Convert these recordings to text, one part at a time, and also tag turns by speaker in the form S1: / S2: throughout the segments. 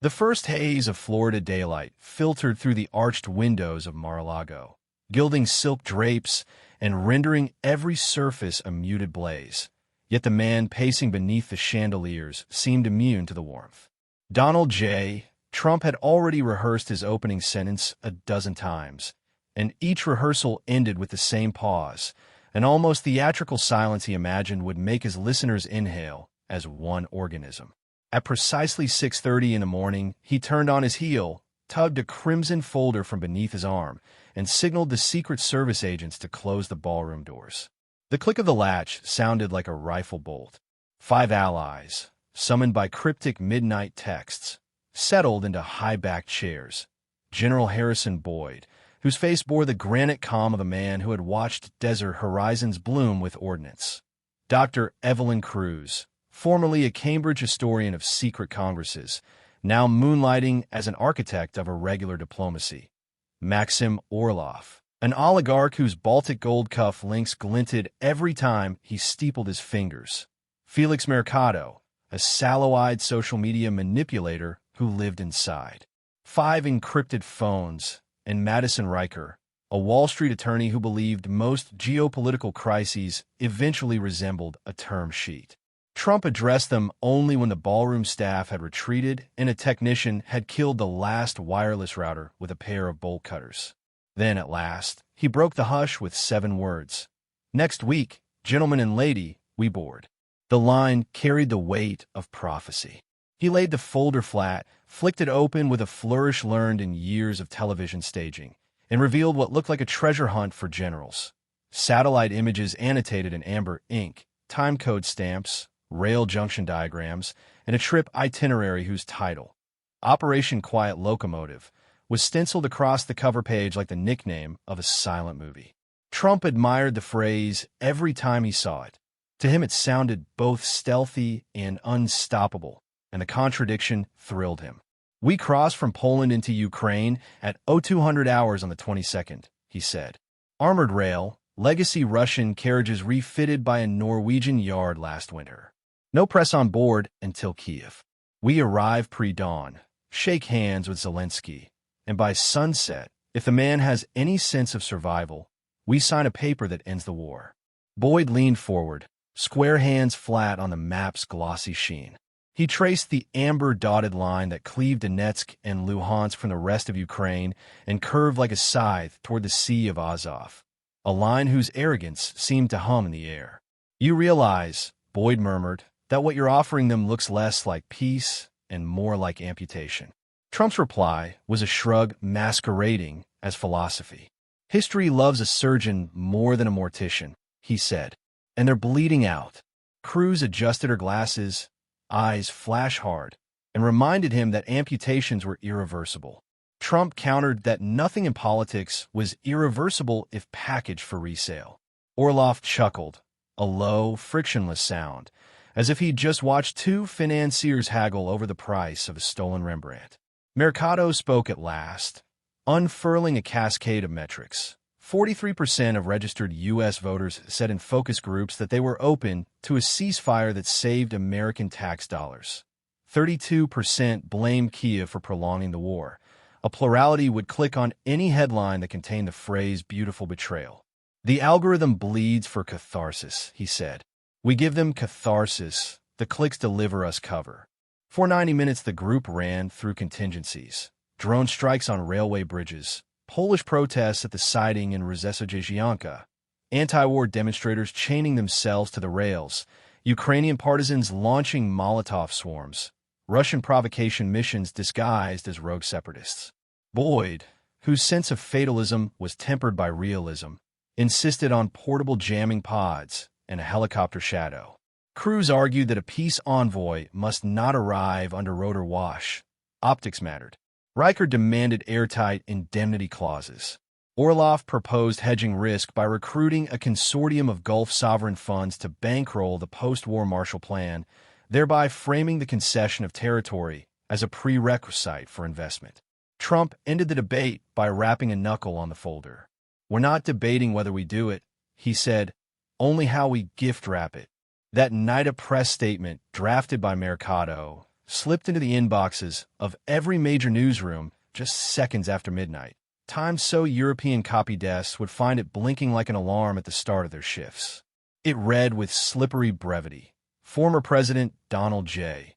S1: The first haze of Florida daylight filtered through the arched windows of Mar-a-Lago, gilding silk drapes and rendering every surface a muted blaze. Yet the man pacing beneath the chandeliers seemed immune to the warmth. Donald J. Trump had already rehearsed his opening sentence a dozen times, and each rehearsal ended with the same pause, an almost theatrical silence he imagined would make his listeners inhale as one organism. At precisely 6:30 in the morning, he turned on his heel, tugged a crimson folder from beneath his arm, and signaled the Secret Service agents to close the ballroom doors. The click of the latch sounded like a rifle bolt. 5 allies, summoned by cryptic midnight texts, settled into high-backed chairs. General Harrison Boyd, whose face bore the granite calm of a man who had watched desert horizons bloom with ordnance. Dr. Evelyn Cruz, formerly a Cambridge historian of secret congresses, now moonlighting as an architect of irregular diplomacy. Maxim Orlov, an oligarch whose Baltic gold cuff links glinted every time he steepled his fingers. Felix Mercado, a sallow-eyed social media manipulator who lived inside. 5 encrypted phones, and Madison Riker, a Wall Street attorney who believed most geopolitical crises eventually resembled a term sheet. Trump addressed them only when the ballroom staff had retreated and a technician had killed the last wireless router with a pair of bolt cutters. Then, at last, he broke the hush with 7 words. "Next week, gentlemen and lady, we board." The line carried the weight of prophecy. He laid the folder flat, flicked it open with a flourish learned in years of television staging, and revealed what looked like a treasure hunt for generals. Satellite images annotated in amber ink, timecode stamps, rail junction diagrams, and a trip itinerary whose title, Operation Quiet Locomotive, was stenciled across the cover page like the nickname of a silent movie. Trump admired the phrase every time he saw it. To him it sounded both stealthy and unstoppable, and the contradiction thrilled him. "We cross from Poland into Ukraine at 0200 hours on the 22nd, he said. "Armored rail, legacy Russian carriages refitted by a Norwegian yard last winter. No press on board until Kiev. We arrive pre-dawn, shake hands with Zelensky, and by sunset, if the man has any sense of survival, we sign a paper that ends the war." Boyd leaned forward, square hands flat on the map's glossy sheen. He traced the amber-dotted line that cleaved Donetsk and Luhansk from the rest of Ukraine and curved like a scythe toward the Sea of Azov, a line whose arrogance seemed to hum in the air. "You realize," Boyd murmured, "that what you're offering them looks less like peace and more like amputation." Trump's reply was a shrug masquerading as philosophy. "History loves a surgeon more than a mortician," he said, "and they're bleeding out." Cruz adjusted her glasses, eyes flash hard, and reminded him that amputations were irreversible. Trump countered that nothing in politics was irreversible if packaged for resale. Orlov chuckled, a low, frictionless sound, as if he'd just watched 2 financiers haggle over the price of a stolen Rembrandt. Mercado spoke at last, unfurling a cascade of metrics. 43% of registered U.S. voters said in focus groups that they were open to a ceasefire that saved American tax dollars. 32% blamed Kiev for prolonging the war. A plurality would click on any headline that contained the phrase "beautiful betrayal." "The algorithm bleeds for catharsis," he said. "We give them catharsis, the clicks deliver us cover." For 90 minutes the group ran through contingencies. Drone strikes on railway bridges, Polish protests at the siding in Rzeszów, anti-war demonstrators chaining themselves to the rails, Ukrainian partisans launching Molotov swarms, Russian provocation missions disguised as rogue separatists. Boyd, whose sense of fatalism was tempered by realism, insisted on portable jamming pods and a helicopter shadow. Cruz argued that a peace envoy must not arrive under rotor wash. Optics mattered. Riker demanded airtight indemnity clauses. Orlov proposed hedging risk by recruiting a consortium of Gulf sovereign funds to bankroll the post-war Marshall Plan, thereby framing the concession of territory as a prerequisite for investment. Trump ended the debate by rapping a knuckle on the folder. "We're not debating whether we do it," he said, "only how we gift wrap it." That night a press statement, drafted by Mercado, slipped into the inboxes of every major newsroom just seconds after midnight, timed so European copy desks would find it blinking like an alarm at the start of their shifts. It read with slippery brevity, "Former President Donald J.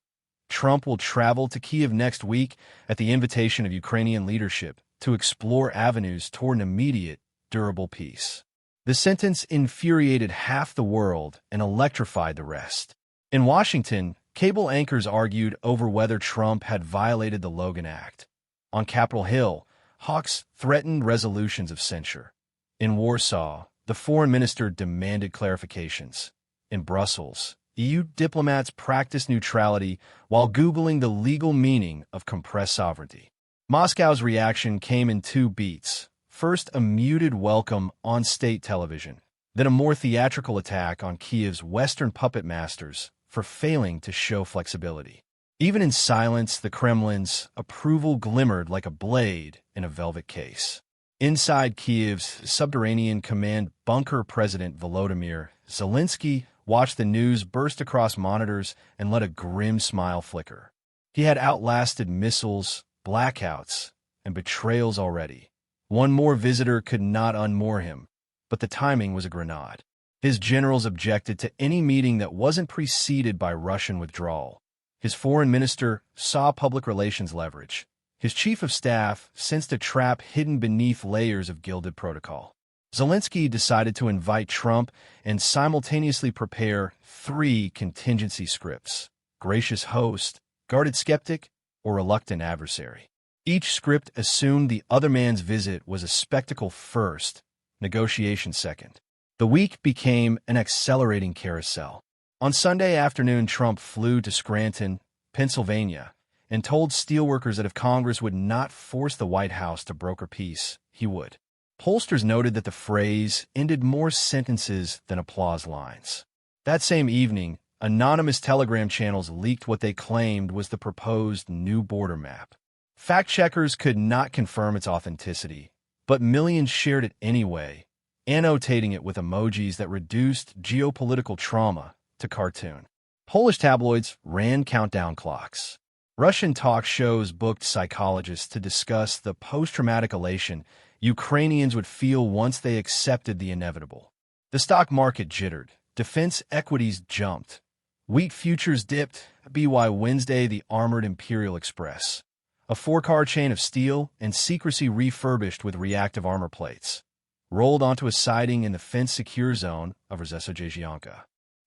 S1: Trump will travel to Kyiv next week at the invitation of Ukrainian leadership to explore avenues toward an immediate, durable peace." The sentence infuriated half the world and electrified the rest. In Washington, cable anchors argued over whether Trump had violated the Logan Act. On Capitol Hill, hawks threatened resolutions of censure. In Warsaw, the foreign minister demanded clarifications. In Brussels, EU diplomats practiced neutrality while Googling the legal meaning of compressed sovereignty. Moscow's reaction came in two beats. First, a muted welcome on state television, then a more theatrical attack on Kyiv's Western puppet masters for failing to show flexibility. Even in silence, the Kremlin's approval glimmered like a blade in a velvet case. Inside Kyiv's subterranean command bunker, President Volodymyr Zelensky watched the news burst across monitors and let a grim smile flicker. He had outlasted missiles, blackouts, and betrayals already. One more visitor could not unmoor him, but the timing was a grenade. His generals objected to any meeting that wasn't preceded by Russian withdrawal. His foreign minister saw public relations leverage. His chief of staff sensed a trap hidden beneath layers of gilded protocol. Zelensky decided to invite Trump and simultaneously prepare 3 contingency scripts: gracious host, guarded skeptic, or reluctant adversary. Each script assumed the other man's visit was a spectacle first, negotiation second. The week became an accelerating carousel. On Sunday afternoon, Trump flew to Scranton, Pennsylvania, and told steelworkers that if Congress would not force the White House to broker peace, he would. Pollsters noted that the phrase ended more sentences than applause lines. That same evening, anonymous Telegram channels leaked what they claimed was the proposed new border map. Fact-checkers could not confirm its authenticity, but millions shared it anyway, annotating it with emojis that reduced geopolitical trauma to cartoon. Polish tabloids ran countdown clocks. Russian talk shows booked psychologists to discuss the post-traumatic elation Ukrainians would feel once they accepted the inevitable. The stock market jittered. Defense equities jumped. Wheat futures dipped. BY Wednesday, the armored Imperial Express, a 4-car chain of steel and secrecy refurbished with reactive armor plates, rolled onto a siding in the fence-secure zone of Rzeszowiecka.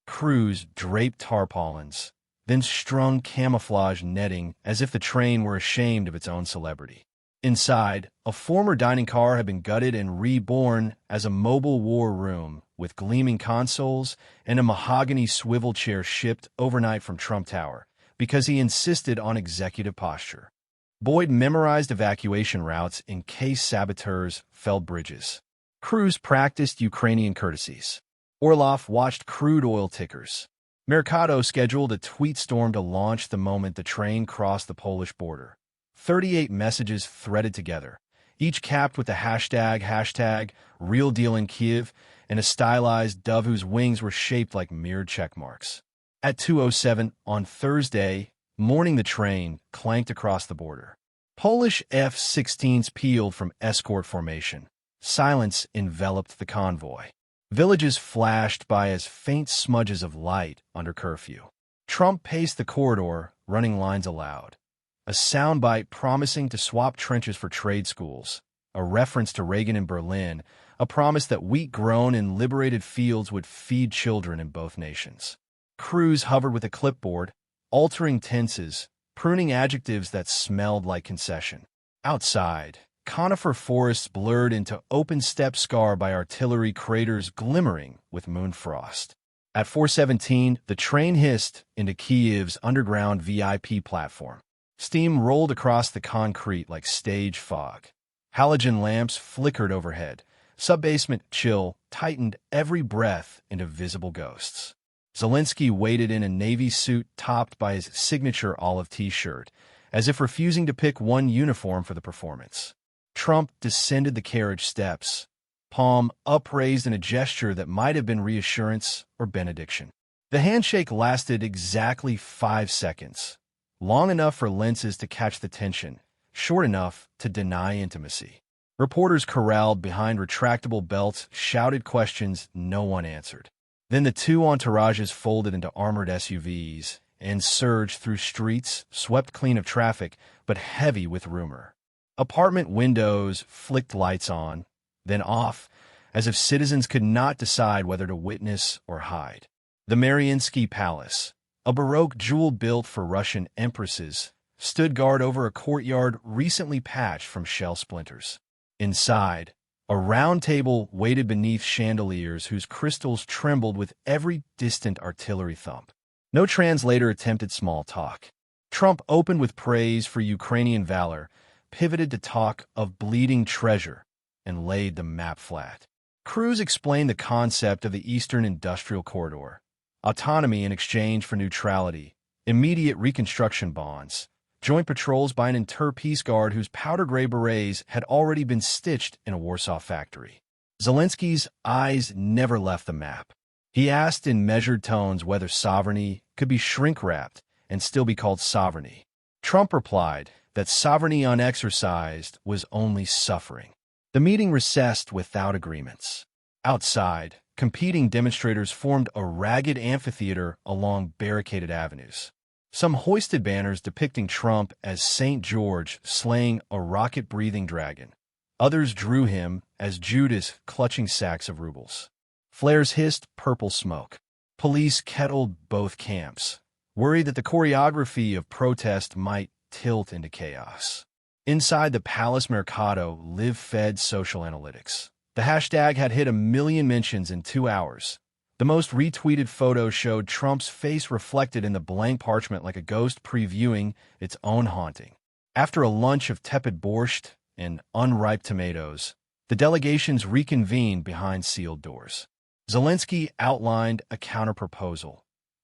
S1: Crews draped tarpaulins, then strung camouflage netting as if the train were ashamed of its own celebrity. Inside, a former dining car had been gutted and reborn as a mobile war room with gleaming consoles and a mahogany swivel chair shipped overnight from Trump Tower because he insisted on executive posture. Boyd memorized evacuation routes in case saboteurs felled bridges. Crews practiced Ukrainian courtesies. Orlov watched crude oil tickers. Mercado scheduled a tweet storm to launch the moment the train crossed the Polish border. 38 messages threaded together, each capped with the hashtag real deal in Kyiv and a stylized dove whose wings were shaped like mirrored checkmarks. At 2:07 on Thursday morning, the train clanked across the border. Polish F-16s peeled from escort formation. Silence enveloped the convoy. Villages flashed by as faint smudges of light under curfew. Trump paced the corridor, running lines aloud. A soundbite promising to swap trenches for trade schools, a reference to Reagan in Berlin, a promise that wheat grown in liberated fields would feed children in both nations. Crews hovered with a clipboard, altering tenses, pruning adjectives that smelled like concession. Outside, conifer forests blurred into open steppe scar by artillery craters glimmering with moon frost. At 4:17, the train hissed into Kyiv's underground VIP platform. Steam rolled across the concrete like stage fog. Halogen lamps flickered overhead. Sub-basement chill tightened every breath into visible ghosts. Zelensky waited in a navy suit topped by his signature olive T-shirt, as if refusing to pick one uniform for the performance. Trump descended the carriage steps, palm upraised in a gesture that might have been reassurance or benediction. The handshake lasted exactly 5 seconds. long enough for lenses to catch the tension, short enough to deny intimacy. Reporters corralled behind retractable belts shouted questions no one answered. Then the two entourages folded into armored SUVs and surged through streets, swept clean of traffic, but heavy with rumor. Apartment windows flicked lights on, then off, as if citizens could not decide whether to witness or hide. The Mariinsky Palace, a Baroque jewel built for Russian empresses, stood guard over a courtyard recently patched from shell splinters. Inside, a round table waited beneath chandeliers whose crystals trembled with every distant artillery thump. No translator attempted small talk. Trump opened with praise for Ukrainian valor, pivoted to talk of bleeding treasure, and laid the map flat. Cruz explained the concept of the Eastern Industrial Corridor, autonomy in exchange for neutrality, immediate reconstruction bonds, joint patrols by an inter-peace guard whose powder-gray berets had already been stitched in a Warsaw factory. Zelensky's eyes never left the map. He asked in measured tones whether sovereignty could be shrink-wrapped and still be called sovereignty. Trump replied that sovereignty unexercised was only suffering. The meeting recessed without agreements. Outside, competing demonstrators formed a ragged amphitheater along barricaded avenues. Some hoisted banners depicting Trump as St. George slaying a rocket-breathing dragon. Others drew him as Judas clutching sacks of rubles. Flares hissed purple smoke. Police kettled both camps, worried that the choreography of protest might tilt into chaos. Inside the Palace Mercado live-fed social analytics. The hashtag had hit 1 million mentions in 2 hours. The most retweeted photo showed Trump's face reflected in the blank parchment like a ghost previewing its own haunting. After a lunch of tepid borscht and unripe tomatoes, the delegations reconvened behind sealed doors. Zelensky outlined a counterproposal: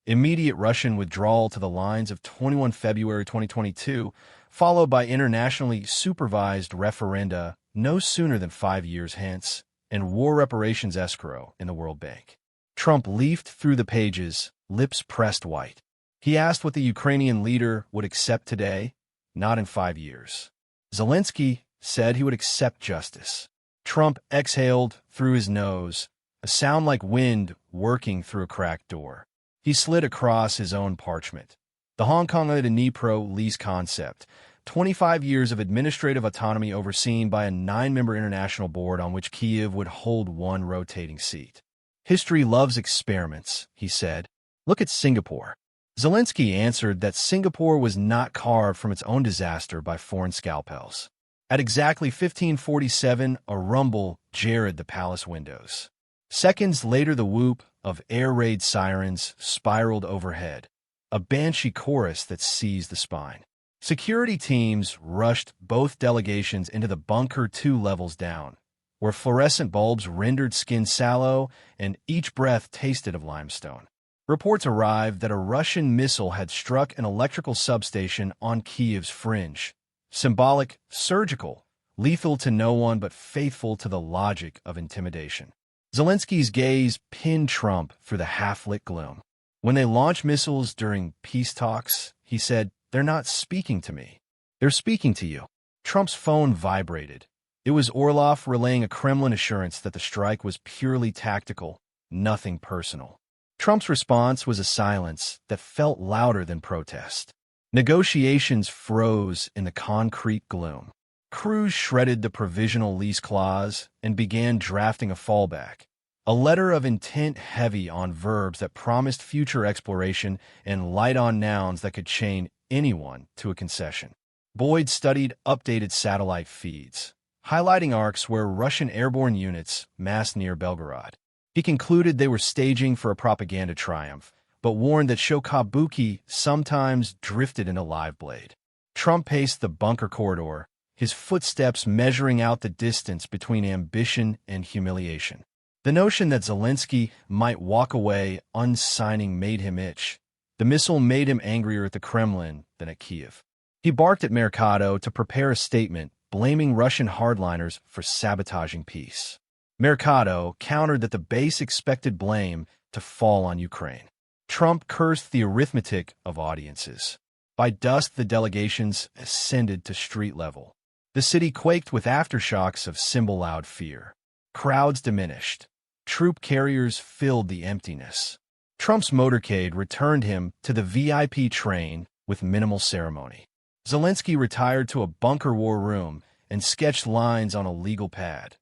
S1: immediate Russian withdrawal to the lines of 21 February 2022, followed by internationally supervised referenda no sooner than 5 years hence, and war reparations escrow in the World Bank. Trump leafed through the pages, lips pressed white. He asked what the Ukrainian leader would accept today, not in 5 years. Zelensky said he would accept justice. Trump exhaled through his nose, a sound like wind working through a cracked door. He slid across his own parchment. The Hong Kong to Dnipro lease concept, 25 years of administrative autonomy overseen by a 9-member international board on which Kyiv would hold one rotating seat. History loves experiments, he said. Look at Singapore. Zelensky answered that Singapore was not carved from its own disaster by foreign scalpels. At exactly 1547, a rumble jarred the palace windows. Seconds later, the whoop of air raid sirens spiraled overhead, a banshee chorus that seized the spine. Security teams rushed both delegations into the bunker 2 levels down, where fluorescent bulbs rendered skin sallow and each breath tasted of limestone. Reports arrived that a Russian missile had struck an electrical substation on Kyiv's fringe. Symbolic, surgical, lethal to no one but faithful to the logic of intimidation. Zelensky's gaze pinned Trump through the half-lit gloom. When they launch missiles during peace talks, he said, "They're not speaking to me. They're speaking to you." Trump's phone vibrated. It was Orlov relaying a Kremlin assurance that the strike was purely tactical, nothing personal. Trump's response was a silence that felt louder than protest. Negotiations froze in the concrete gloom. Cruz shredded the provisional lease clause and began drafting a fallback, a letter of intent heavy on verbs that promised future exploration and light on nouns that could chain anyone to a concession. Boyd studied updated satellite feeds, highlighting arcs where Russian airborne units massed near Belgorod. He concluded they were staging for a propaganda triumph, but warned that Shokabuki sometimes drifted into live blade. Trump paced the bunker corridor, his footsteps measuring out the distance between ambition and humiliation. The notion that Zelensky might walk away unsigning made him itch. The missile made him angrier at the Kremlin than at Kyiv. He barked at Mercado to prepare a statement blaming Russian hardliners for sabotaging peace. Mercado countered that the base expected blame to fall on Ukraine. Trump cursed the arithmetic of audiences. By dusk, the delegations ascended to street level. The city quaked with aftershocks of cymbal-loud fear. Crowds diminished. Troop carriers filled the emptiness. Trump's motorcade returned him to the VIP train with minimal ceremony. Zelensky retired to a bunker war room and sketched lines on a legal pad.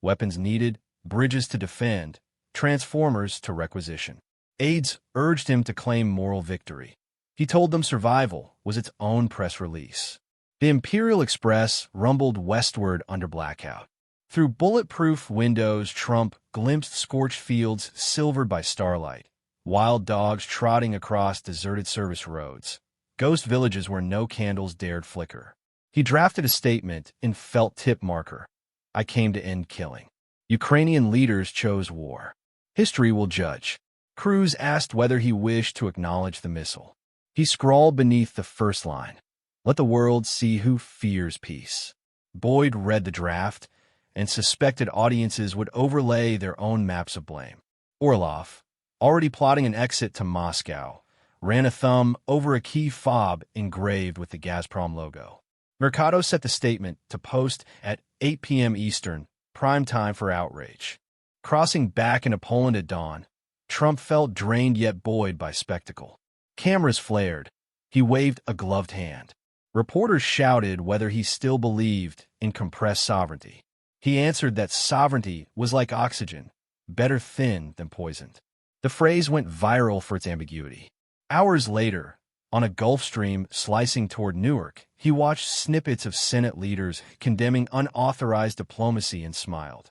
S1: Weapons needed, bridges to defend, transformers to requisition. Aides urged him to claim moral victory. He told them survival was its own press release. The Imperial Express rumbled westward under blackout. Through bulletproof windows, Trump glimpsed scorched fields silvered by starlight, wild dogs trotting across deserted service roads, ghost villages where no candles dared flicker. He drafted a statement in felt tip marker. I came to end killing. Ukrainian leaders chose war. History will judge. Cruz asked whether he wished to acknowledge the missile. He scrawled beneath the first line, let the world see who fears peace. Boyd read the draft, and suspected audiences would overlay their own maps of blame. Orlov, already plotting an exit to Moscow, ran a thumb over a key fob engraved with the Gazprom logo. Mercado set the statement to post at 8 p.m. Eastern, prime time for outrage. Crossing back into Poland at dawn, Trump felt drained yet buoyed by spectacle. Cameras flared. He waved a gloved hand. Reporters shouted whether he still believed in compressed sovereignty. He answered that sovereignty was like oxygen, better thin than poisoned. The phrase went viral for its ambiguity. Hours later, on a Gulf Stream slicing toward Newark, he watched snippets of Senate leaders condemning unauthorized diplomacy and smiled.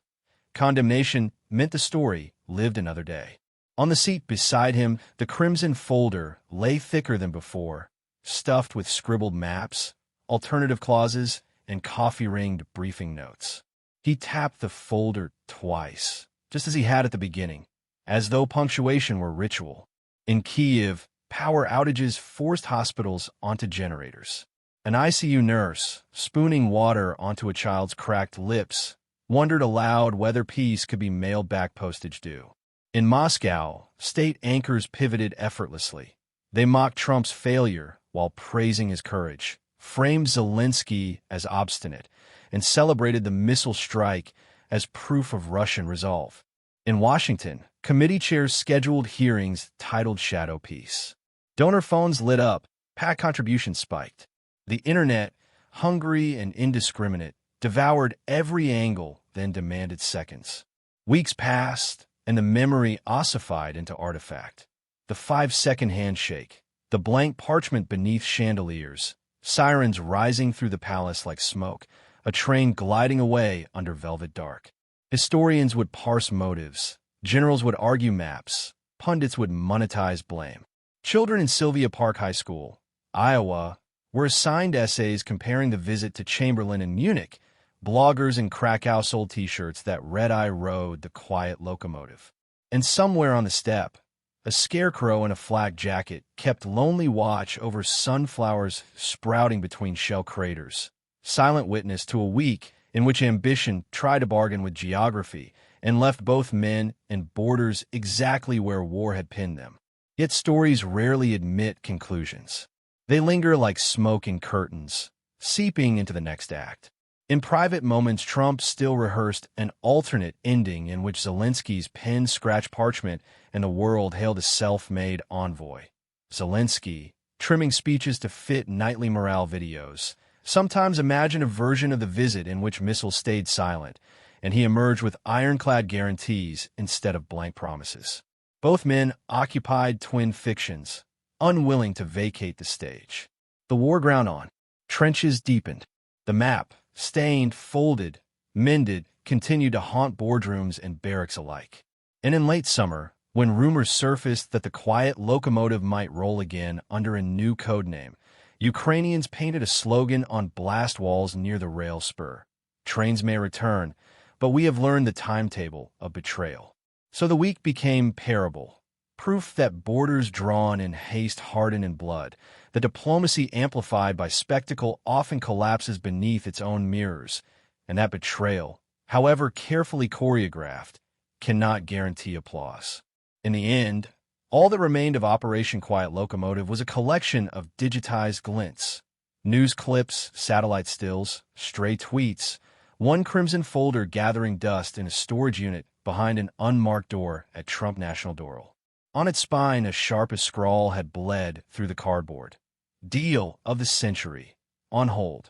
S1: Condemnation meant the story lived another day. On the seat beside him, the crimson folder lay thicker than before, stuffed with scribbled maps, alternative clauses, and coffee-ringed briefing notes. He tapped the folder twice, just as he had at the beginning, as though punctuation were ritual. In Kyiv, power outages forced hospitals onto generators. An ICU nurse, spooning water onto a child's cracked lips, wondered aloud whether peace could be mailed back postage due. In Moscow, state anchors pivoted effortlessly. They mocked Trump's failure while praising his courage, framed Zelensky as obstinate, and celebrated the missile strike as proof of Russian resolve. In Washington, committee chairs scheduled hearings titled Shadow Peace. Donor phones lit up, PAC contributions spiked. The internet, hungry and indiscriminate, devoured every angle, then demanded seconds. Weeks passed, and the memory ossified into artifact. The 5-second handshake, the blank parchment beneath chandeliers, sirens rising through the palace like smoke, a train gliding away under velvet dark. Historians would parse motives, generals would argue maps, pundits would monetize blame. Children in Sylvia Park High School, Iowa, were assigned essays comparing the visit to Chamberlain in Munich. Bloggers in Krakow sold T-shirts that red-eye rode the quiet locomotive. And somewhere on the steppe, a scarecrow in a flak jacket kept lonely watch over sunflowers sprouting between shell craters, silent witness to a week in which ambition tried to bargain with geography and left both men and borders exactly where war had pinned them. Yet stories rarely admit conclusions. They linger like smoke in curtains, seeping into the next act. In private moments, Trump still rehearsed an alternate ending in which Zelensky's pen scratched parchment and the world hailed a self-made envoy. Zelensky, trimming speeches to fit nightly morale videos, sometimes imagined a version of the visit in which missiles stayed silent, and he emerged with ironclad guarantees instead of blank promises. Both men occupied twin fictions, unwilling to vacate the stage. The war ground on. Trenches deepened. The map, stained, folded, mended, continued to haunt boardrooms and barracks alike. And in late summer, when rumors surfaced that the quiet locomotive might roll again under a new code name, Ukrainians painted a slogan on blast walls near the rail spur. Trains may return, but we have learned the timetable of betrayal. So the week became parable, proof that borders drawn in haste harden in blood. The diplomacy amplified by spectacle often collapses beneath its own mirrors, and that betrayal, however carefully choreographed, cannot guarantee applause. In the end, All that remained of Operation Quiet Locomotive was a collection of digitized glints, news clips, satellite stills, stray tweets, one crimson folder gathering dust in a storage unit behind an unmarked door at Trump National Doral. On its spine, a sharpest scrawl had bled through the cardboard. Deal of the century. On hold.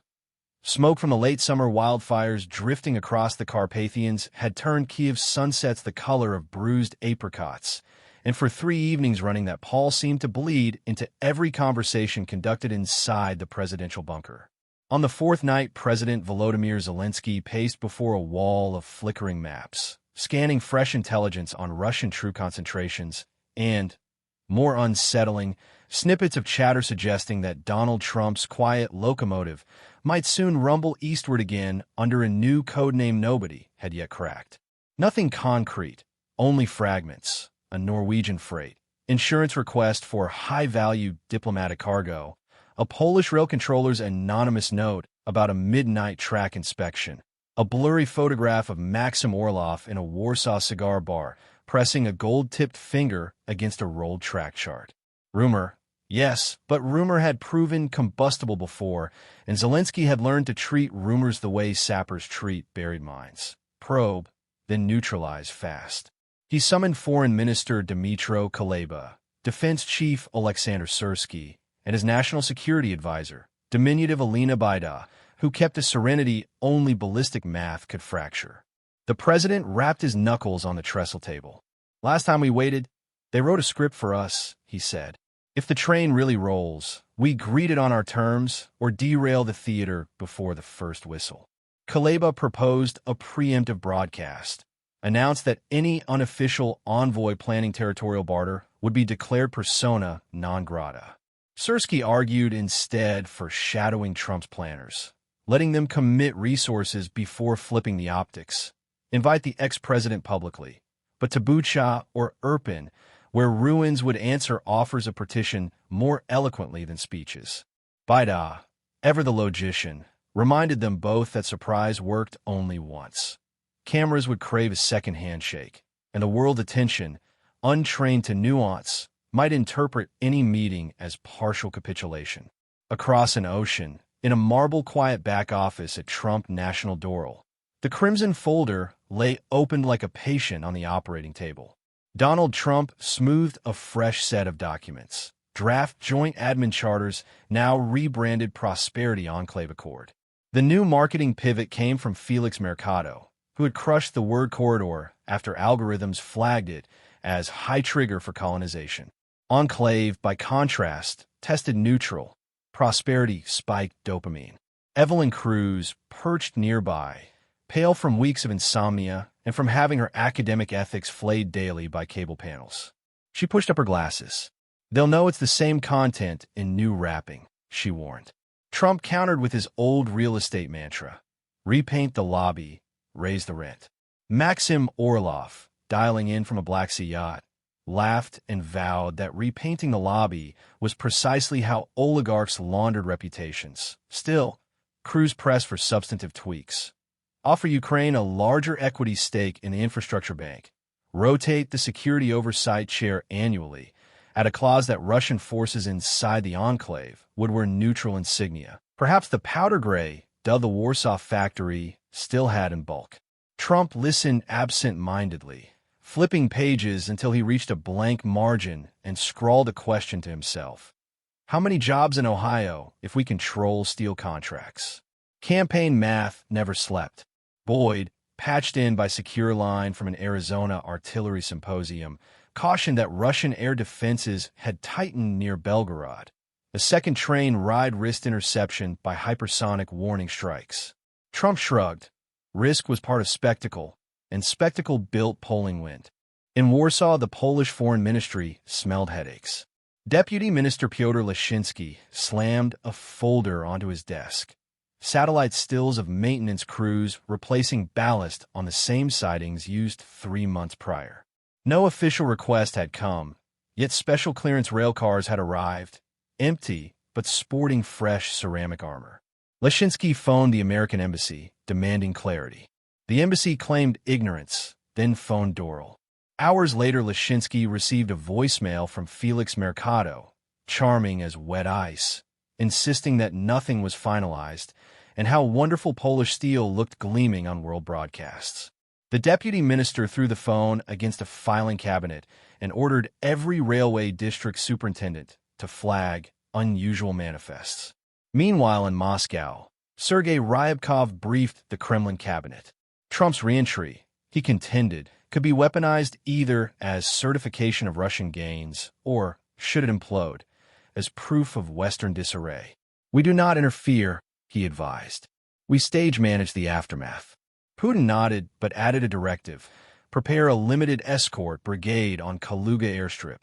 S1: Smoke from the late summer wildfires drifting across the Carpathians had turned Kiev's sunsets the color of bruised apricots, and for 3 evenings running that pall seemed to bleed into every conversation conducted inside the presidential bunker. On the 4th night, President Volodymyr Zelensky paced before a wall of flickering maps, scanning fresh intelligence on Russian troop concentrations and, more unsettling, snippets of chatter suggesting that Donald Trump's quiet locomotive might soon rumble eastward again under a new codename nobody had yet cracked. Nothing concrete, only fragments, a Norwegian freight, insurance request for high-value diplomatic cargo, a Polish rail controller's anonymous note about a midnight track inspection, a blurry photograph of Maxim Orlov in a Warsaw cigar bar pressing a gold-tipped finger against a rolled track chart. Rumor. Yes, but rumor had proven combustible before, and Zelensky had learned to treat rumors the way sappers treat buried mines. Probe, then neutralize fast. He summoned Foreign Minister Dmytro Kuleba, Defense Chief Alexander Syrsky, and his National Security Advisor, diminutive Alina Baida, who kept a serenity only ballistic math could fracture. The president rapped his knuckles on the trestle table. Last time we waited, they wrote a script for us, he said. If the train really rolls, we greet it on our terms or derail the theater before the first whistle. Kuleba proposed a preemptive broadcast, announced that any unofficial envoy planning territorial barter would be declared persona non grata. Syrsky argued instead for shadowing Trump's planners, letting them commit resources before flipping the optics, invite the ex-president publicly, but to Bucha or Irpin, where ruins would answer offers of partition more eloquently than speeches. Baida, ever the logician, reminded them both that surprise worked only once. Cameras would crave a second handshake, and the world attention, untrained to nuance, might interpret any meeting as partial capitulation. Across an ocean, in a marble-quiet back office at Trump National Doral, the crimson folder lay opened like a patient on the operating table. Donald Trump smoothed a fresh set of documents. Draft Joint Admin Charters, now rebranded Prosperity Enclave Accord. The new marketing pivot came from Felix Mercado, who had crushed the word corridor after algorithms flagged it as high trigger for colonization. Enclave, by contrast, tested neutral. Prosperity spiked dopamine. Evelyn Cruz, perched nearby, pale from weeks of insomnia and from having her academic ethics flayed daily by cable panels. She pushed up her glasses. They'll know it's the same content in new wrapping, she warned. Trump countered with his old real estate mantra. Repaint the lobby, raise the rent. Maxim Orlov, dialing in from a Black Sea yacht, laughed and vowed that repainting the lobby was precisely how oligarchs laundered reputations. Still, Cruz pressed for substantive tweaks. Offer Ukraine a larger equity stake in the infrastructure bank. Rotate the security oversight chair annually. Add a clause that Russian forces inside the enclave would wear neutral insignia. Perhaps the powder gray, dubbed the Warsaw Factory, still had in bulk. Trump listened absent-mindedly, flipping pages until he reached a blank margin and scrawled a question to himself. How many jobs in Ohio if we control steel contracts? Campaign math never slept. Boyd, patched in by secure line from an Arizona artillery symposium, cautioned that Russian air defenses had tightened near Belgorod. A second train ride risked interception by hypersonic warning strikes. Trump shrugged. Risk was part of spectacle, and spectacle built polling wind. In Warsaw, the Polish Foreign Ministry smelled headaches. Deputy Minister Piotr Leshinsky slammed a folder onto his desk. Satellite stills of maintenance crews replacing ballast on the same sidings used 3 months prior. No official request had come, yet special clearance railcars had arrived, empty but sporting fresh ceramic armor. Leshinsky phoned the American embassy, demanding clarity. The embassy claimed ignorance, then phoned Doral. Hours later, Leszczynski received a voicemail from Felix Mercado, charming as wet ice, insisting that nothing was finalized and how wonderful Polish steel looked gleaming on world broadcasts. The deputy minister threw the phone against a filing cabinet and ordered every railway district superintendent to flag unusual manifests. Meanwhile, in Moscow, Sergei Ryabkov briefed the Kremlin cabinet. Trump's reentry, he contended, could be weaponized either as certification of Russian gains or, should it implode, as proof of Western disarray. We do not interfere, he advised. We stage-manage the aftermath. Putin nodded but added a directive: prepare a limited escort brigade on Kaluga airstrip.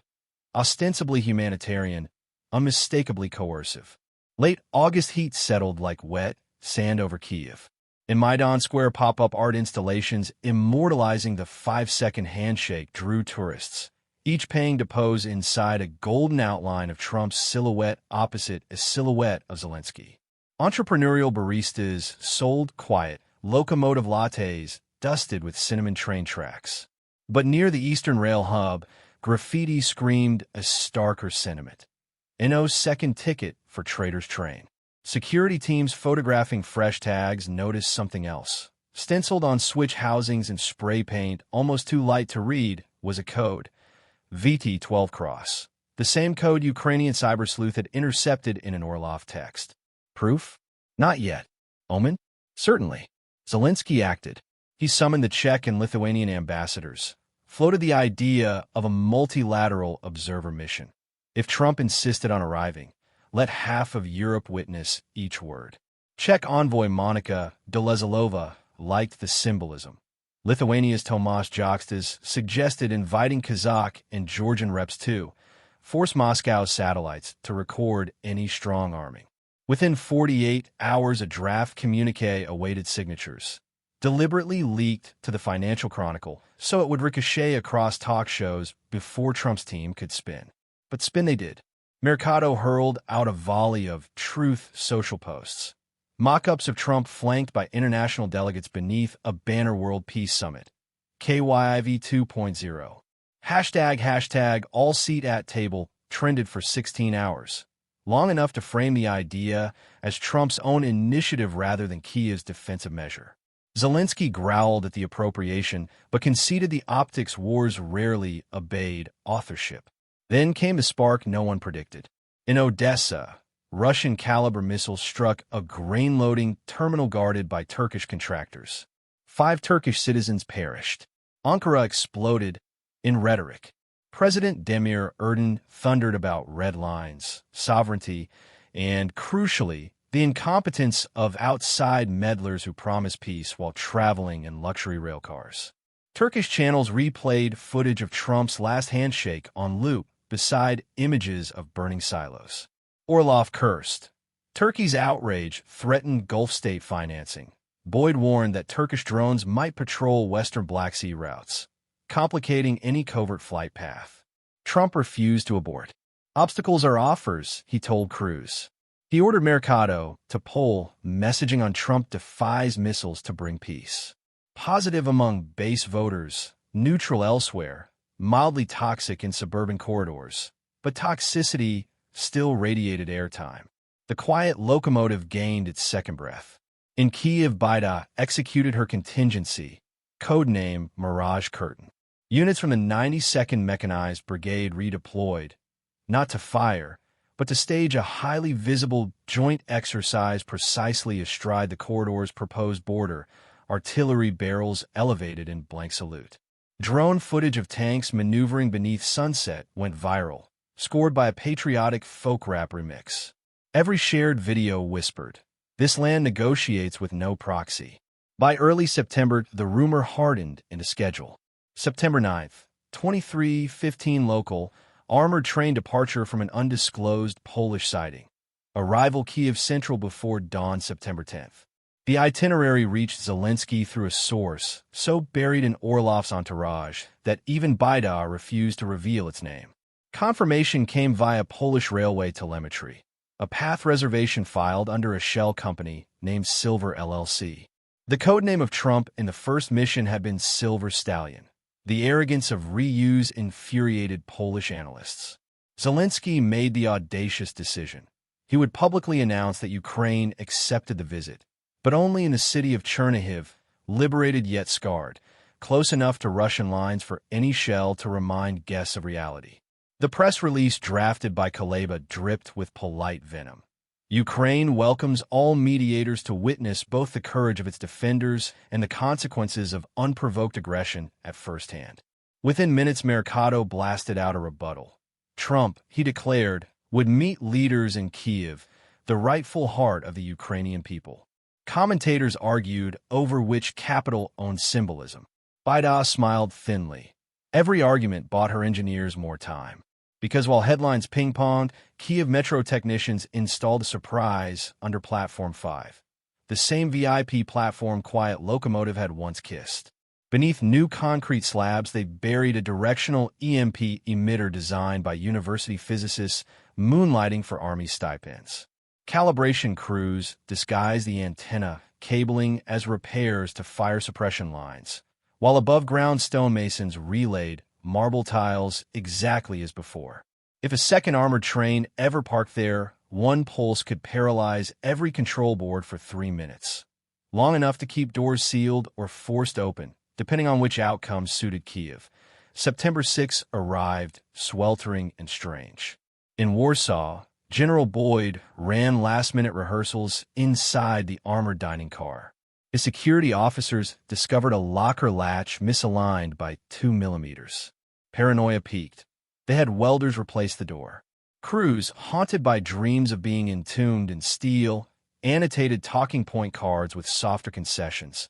S1: Ostensibly humanitarian, unmistakably coercive. Late August heat settled like wet sand over Kyiv. In Maidan Square, pop-up art installations immortalizing the 5-second handshake drew tourists, each paying to pose inside a golden outline of Trump's silhouette opposite a silhouette of Zelensky. Entrepreneurial baristas sold quiet, locomotive lattes dusted with cinnamon train tracks. But near the Eastern Rail hub, graffiti screamed a starker sentiment. NO's second ticket for Trader's Train. Security teams photographing fresh tags noticed something else. Stenciled on switch housings in spray paint, almost too light to read, was a code. VT-12 Cross. The same code Ukrainian cyber sleuth had intercepted in an Orlov text. Proof? Not yet. Omen? Certainly. Zelensky acted. He summoned the Czech and Lithuanian ambassadors, floated the idea of a multilateral observer mission. If Trump insisted on arriving, let half of Europe witness each word. Czech envoy Monika Dolezalova liked the symbolism. Lithuania's Tomas Jokstas suggested inviting Kazakh and Georgian reps too, force Moscow's satellites to record any strong-arming. Within 48 hours, a draft communique awaited signatures, deliberately leaked to the Financial Chronicle so it would ricochet across talk shows before Trump's team could spin. But spin they did. Mercado hurled out a volley of truth social posts, mock-ups of Trump flanked by international delegates beneath a banner World Peace Summit. KYIV 2.0. Hashtag all seat at table trended for 16 hours, long enough to frame the idea as Trump's own initiative rather than Kyiv's defensive measure. Zelensky growled at the appropriation, but conceded the optics wars rarely obeyed authorship. Then came the spark no one predicted. In Odessa, Russian caliber missiles struck a grain-loading terminal guarded by Turkish contractors. 5 Turkish citizens perished. Ankara exploded in rhetoric. President Demir Erdogan thundered about red lines, sovereignty, and, crucially, the incompetence of outside meddlers who promise peace while traveling in luxury railcars. Turkish channels replayed footage of Trump's last handshake on loop beside images of burning silos. Orlov cursed. Turkey's outrage threatened Gulf state financing. Boyd warned that Turkish drones might patrol western Black Sea routes, complicating any covert flight path. Trump refused to abort. Obstacles are offers, he told Cruz. He ordered Mercado to poll messaging on Trump defies missiles to bring peace. Positive among base voters, neutral elsewhere, mildly toxic in suburban corridors, but toxicity still radiated airtime. The quiet locomotive gained its second breath. In Kyiv, Baida executed her contingency, codename Mirage Curtain. Units from the 92nd Mechanized Brigade redeployed, not to fire, but to stage a highly visible joint exercise precisely astride the corridor's proposed border, artillery barrels elevated in blank salute. Drone footage of tanks maneuvering beneath sunset went viral, scored by a patriotic folk rap remix. Every shared video whispered, "This land negotiates with no proxy." By early September, the rumor hardened into schedule. September 9th, 23:15 local, armored train departure from an undisclosed Polish siding. Arrival Kyiv Central before dawn September 10th. The itinerary reached Zelensky through a source so buried in Orlov's entourage that even Baida refused to reveal its name. Confirmation came via Polish railway telemetry, a path reservation filed under a shell company named Silver LLC. The codename of Trump in the first mission had been Silver Stallion. The arrogance of reuse infuriated Polish analysts. Zelensky made the audacious decision. He would publicly announce that Ukraine accepted the visit, but only in the city of Chernihiv, liberated yet scarred, close enough to Russian lines for any shell to remind guests of reality. The press release drafted by Kuleba dripped with polite venom. Ukraine welcomes all mediators to witness both the courage of its defenders and the consequences of unprovoked aggression at first hand. Within minutes, Mercado blasted out a rebuttal. Trump, he declared, would meet leaders in Kyiv, the rightful heart of the Ukrainian people. Commentators argued over which capital owned symbolism. Biden smiled thinly. Every argument bought her engineers more time. Because while headlines ping-ponged, Kyiv Metro technicians installed a surprise under Platform 5, the same VIP platform quiet Locomotive had once kissed. Beneath new concrete slabs, they buried a directional EMP emitter designed by university physicists moonlighting for Army stipends. Calibration crews disguised the antenna cabling as repairs to fire suppression lines, while above-ground stonemasons relayed marble tiles exactly as before. If a second armored train ever parked there, one pulse could paralyze every control board for 3 minutes, long enough to keep doors sealed or forced open, depending on which outcome suited Kyiv. September 6 arrived, sweltering and strange. In Warsaw, General Boyd ran last-minute rehearsals inside the armored dining car. His security officers discovered a locker latch misaligned by 2 millimeters. Paranoia peaked. They had welders replace the door. Crews, haunted by dreams of being entombed in steel, annotated talking point cards with softer concessions.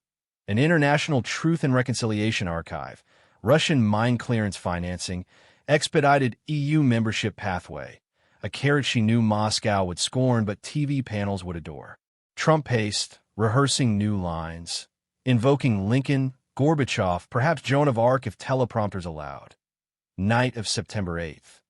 S1: An International Truth and Reconciliation Archive, Russian mine clearance financing, expedited EU membership pathway, a carrot she knew Moscow would scorn but TV panels would adore. Trump paced, rehearsing new lines, invoking Lincoln, Gorbachev, perhaps Joan of Arc if teleprompters allowed. Night of September 8th.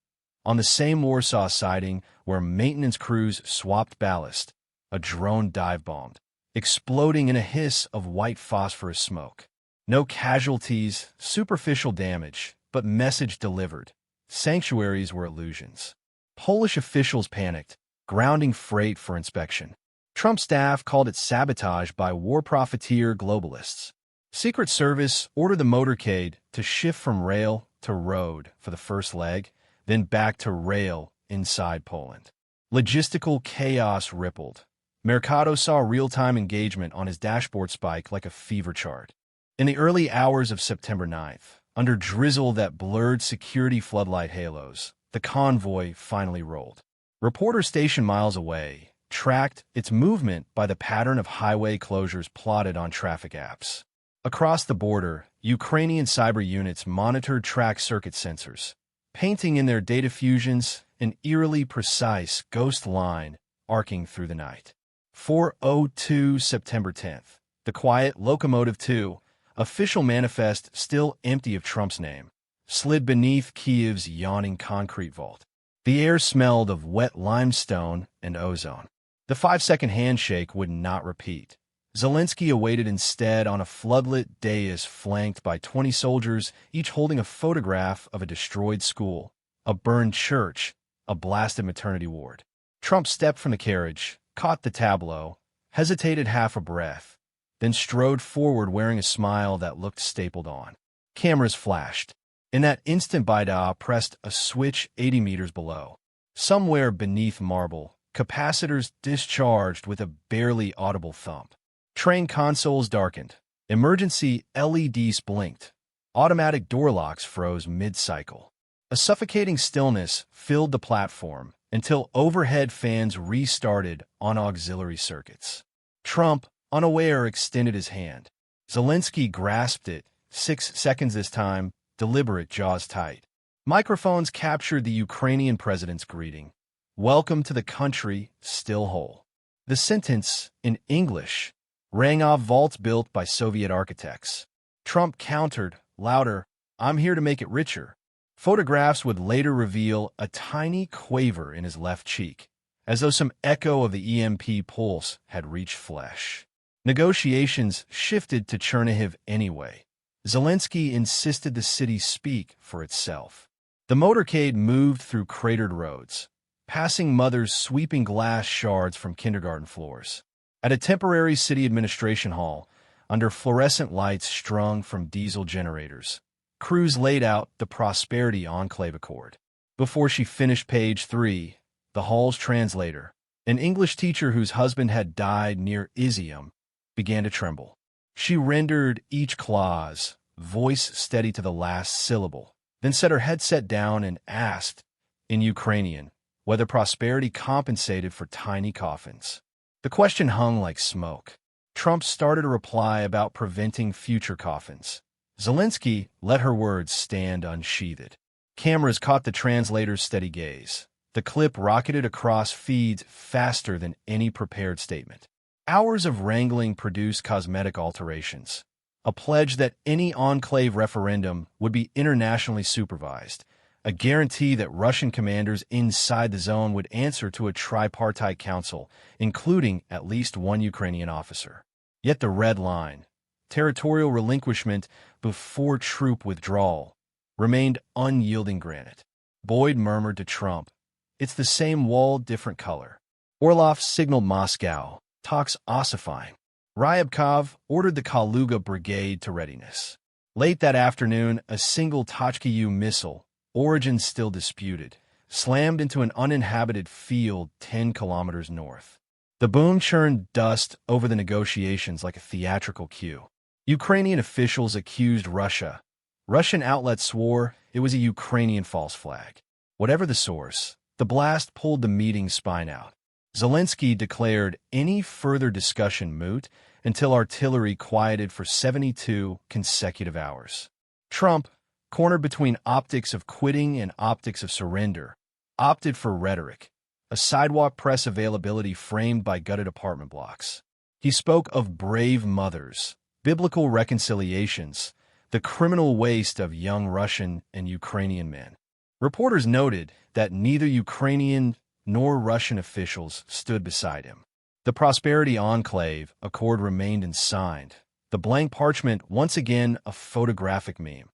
S1: On the same Warsaw siding where maintenance crews swapped ballast, a drone dive-bombed, exploding in a hiss of white phosphorus smoke. No casualties, superficial damage, but message delivered. Sanctuaries were illusions. Polish officials panicked, grounding freight for inspection. Trump's staff called it sabotage by war profiteer globalists. Secret Service ordered the motorcade to shift from rail to road for the first leg, then back to rail inside Poland. Logistical chaos rippled. Mercado saw real-time engagement on his dashboard spike like a fever chart. In the early hours of September 9th, under drizzle that blurred security floodlight halos, the convoy finally rolled. Reporters stationed miles away tracked its movement by the pattern of highway closures plotted on traffic apps. Across the border, Ukrainian cyber units monitored track circuit sensors, painting in their data fusions an eerily precise ghost line arcing through the night. 4:02 September 10th. The quiet Locomotive 2, official manifest still empty of Trump's name, slid beneath Kyiv's yawning concrete vault. The air smelled of wet limestone and ozone. The 5-second handshake would not repeat. Zelensky awaited instead on a floodlit dais flanked by 20 soldiers, each holding a photograph of a destroyed school, a burned church, a blasted maternity ward. Trump stepped from the carriage, caught the tableau, hesitated half a breath, then strode forward wearing a smile that looked stapled on. Cameras flashed. In that instant, Biden pressed a switch 80 meters below. Somewhere beneath marble, capacitors discharged with a barely audible thump. Train consoles darkened. Emergency LEDs blinked. Automatic door locks froze mid-cycle. A suffocating stillness filled the platform until overhead fans restarted on auxiliary circuits. Trump, unaware, extended his hand. Zelensky grasped it, 6 seconds this time, deliberate, jaws tight. Microphones captured the Ukrainian president's greeting. "Welcome to the country, still whole." The sentence, in English, rang off vaults built by Soviet architects. Trump countered, louder, "I'm here to make it richer." Photographs would later reveal a tiny quaver in his left cheek, as though some echo of the EMP pulse had reached flesh. Negotiations shifted to Chernihiv anyway. Zelensky insisted the city speak for itself. The motorcade moved through cratered roads, passing mothers sweeping glass shards from kindergarten floors. At a temporary city administration hall, under fluorescent lights strung from diesel generators, crews laid out the Prosperity Enclave Accord. Before she finished page 3, the hall's translator, an English teacher whose husband had died near Izium, began to tremble. She rendered each clause, voice steady to the last syllable, then set her headset down and asked, in Ukrainian, whether prosperity compensated for tiny coffins. The question hung like smoke. Trump started a reply about preventing future coffins. Zelensky let her words stand unsheathed. Cameras caught the translator's steady gaze. The clip rocketed across feeds faster than any prepared statement. Hours of wrangling produced cosmetic alterations. A pledge that any enclave referendum would be internationally supervised. A guarantee that Russian commanders inside the zone would answer to a tripartite council, including at least one Ukrainian officer. Yet the red line, territorial relinquishment before troop withdrawal, remained unyielding granite. Boyd murmured to Trump, "It's the same wall, different color." Orlov signaled Moscow, talks ossifying. Ryabkov ordered the Kaluga brigade to readiness. Late that afternoon, a single Tochka-U missile, origin still disputed, slammed into an uninhabited field 10 kilometers north. The boom churned dust over the negotiations like a theatrical cue. Ukrainian officials accused Russia. Russian outlets swore it was a Ukrainian false flag. Whatever the source, the blast pulled the meeting's spine out. Zelensky declared any further discussion moot until artillery quieted for 72 consecutive hours. Trump, cornered between optics of quitting and optics of surrender, opted for rhetoric, a sidewalk press availability framed by gutted apartment blocks. He spoke of brave mothers, biblical reconciliations, the criminal waste of young Russian and Ukrainian men. Reporters noted that neither Ukrainian nor Russian officials stood beside him. The Prosperity Enclave Accord remained unsigned, the blank parchment once again a photographic meme,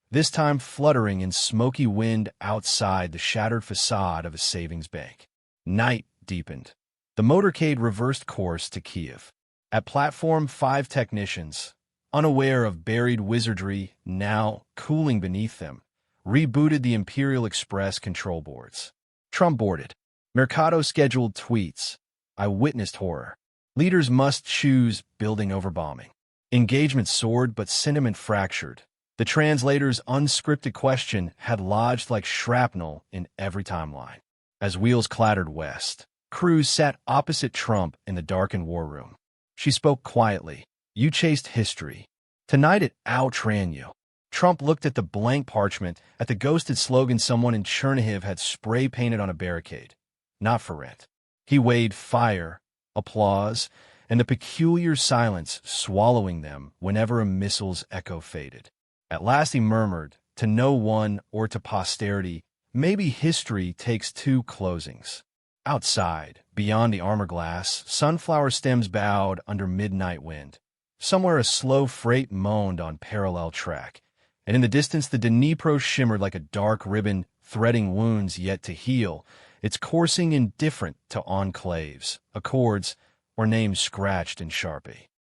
S1: this time fluttering in smoky wind outside the shattered facade of a savings bank. Night deepened. The motorcade reversed course to Kiev. At platform 5, technicians, unaware of buried wizardry now cooling beneath them, rebooted the Imperial Express control boards. Trump boarded. Mercado scheduled tweets. I witnessed horror. Leaders must choose building over bombing. Engagement soared, but sentiment fractured. The translator's unscripted question had lodged like shrapnel in every timeline. As wheels clattered west, Cruz sat opposite Trump in the darkened war room. She spoke quietly. You chased history. Tonight it outran you. Trump looked at the blank parchment, at the ghosted slogan someone in Chernihiv had spray-painted on a barricade. Not for rent. He weighed fire, applause, and the peculiar silence swallowing them whenever a missile's echo faded. At last he murmured, to no one or to posterity, maybe history takes 2 closings. Outside, beyond the armor glass, sunflower stems bowed under midnight wind. Somewhere a slow freight moaned on parallel track, and in the distance the Dnipro shimmered like a dark ribbon threading wounds yet to heal, its coursing indifferent to enclaves, accords, or names scratched in Sharpie.